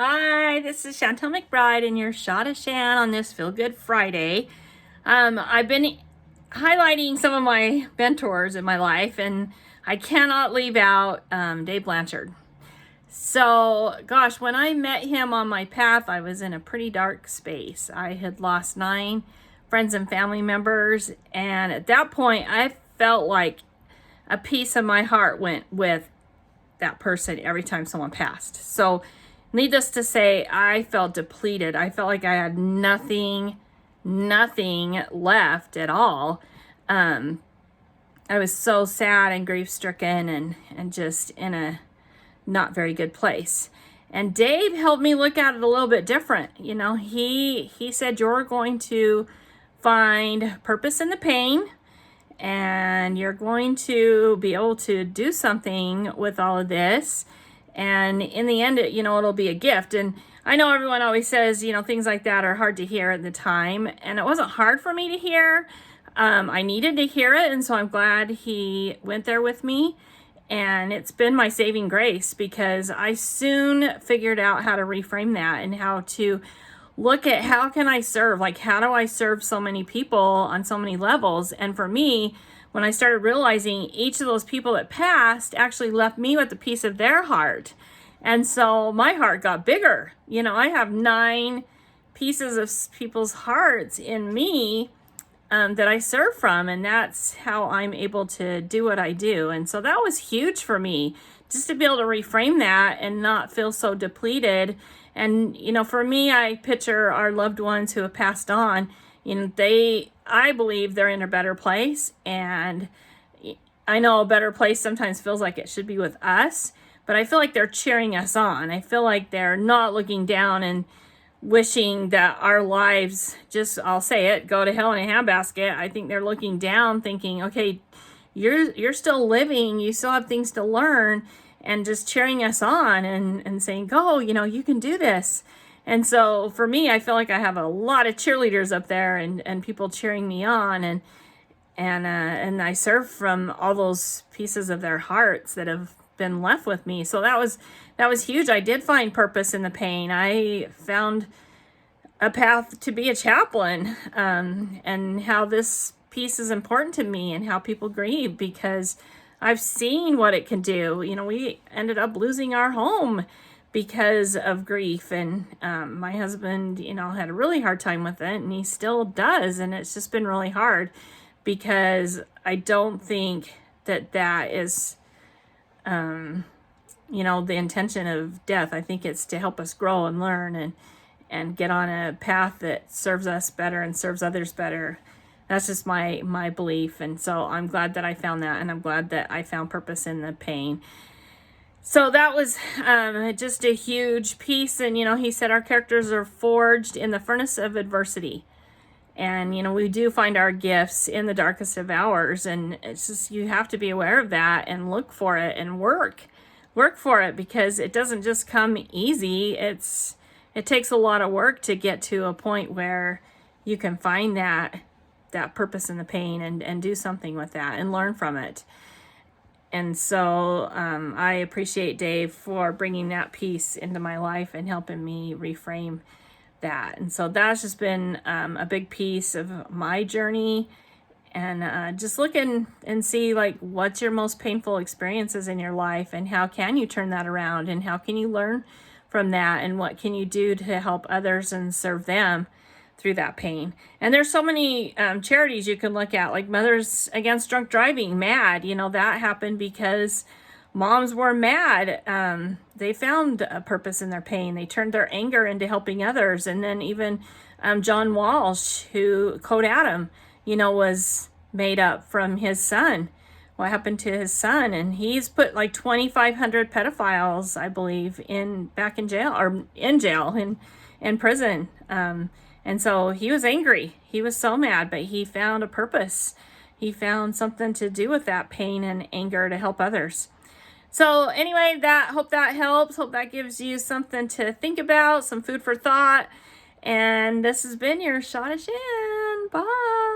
Hi, this is Chantel McBride and your shot of Shan on this Feel Good Friday. I've been highlighting some of my mentors in my life, and I cannot leave out Dave Blanchard. So, gosh, when I met him on my path, I was in a pretty dark space. I had lost 9 friends and family members, and at that point, I felt like a piece of my heart went with that person every time someone passed. So, needless to say, I felt depleted. I felt like I had nothing left at all. I was so sad and grief stricken and just in a not very good place. And Dave helped me look at it a little bit different. You know, he said, you're going to find purpose in the pain, and you're going to be able to do something with all of this. And in the end, it'll be a gift. And I know everyone always says, things like that are hard to hear at the time. And it wasn't hard for me to hear. I needed to hear it. And so I'm glad he went there with me. And it's been my saving grace, because I soon figured out how to reframe that and how to look at how can I serve? Like, how do I serve so many people on so many levels? And for me, when I started realizing each of those people that passed actually left me with a piece of their heart. And so my heart got bigger. I have 9 pieces of people's hearts in me that I serve from. And that's how I'm able to do what I do. And so that was huge for me, just to be able to reframe that and not feel so depleted. And, for me, I picture our loved ones who have passed on. I believe they're in a better place. And I know a better place sometimes feels like it should be with us, but I feel like they're cheering us on. I feel like they're not looking down and wishing that our lives just, I'll say it, go to hell in a handbasket. I think they're looking down thinking, okay, you're still living, you still have things to learn, and just cheering us on and saying, go, you can do this. And so for me, I feel like I have a lot of cheerleaders up there and people cheering me on, and I serve from all those pieces of their hearts that have been left with me. So that was huge. I did find purpose in the pain. I found a path to be a chaplain, and how this piece is important to me and how people grieve, because I've seen what it can do. We ended up losing our home because of grief, and my husband, had a really hard time with it, and he still does, and it's just been really hard, because I don't think that is, the intention of death. I think it's to help us grow and learn and get on a path that serves us better and serves others better. That's just my belief. And so I'm glad that I found that, and I'm glad that I found purpose in the pain. So that was just a huge piece. And, he said our characters are forged in the furnace of adversity. And, we do find our gifts in the darkest of hours. And it's just, you have to be aware of that and look for it and work for it, because it doesn't just come easy. It takes a lot of work to get to a point where you can find that purpose in the pain and do something with that and learn from it. And so I appreciate Dave for bringing that piece into my life and helping me reframe that. And so that's just been a big piece of my journey. And just look and see, like, what's your most painful experiences in your life, and how can you turn that around, and how can you learn from that, and what can you do to help others and serve them through that pain. And there's so many charities you can look at, like Mothers Against Drunk Driving, MAD. That happened because moms were mad. They found a purpose in their pain. They turned their anger into helping others. And then even John Walsh, who Code Adam, was made up from his son. What happened to his son? And he's put like 2,500 pedophiles, I believe, back in jail, or in prison. And so he was angry. He was so mad, but he found a purpose. He found something to do with that pain and anger to help others. So anyway, hope that helps. Hope that gives you something to think about, some food for thought. And this has been your Shot of Shan. Bye.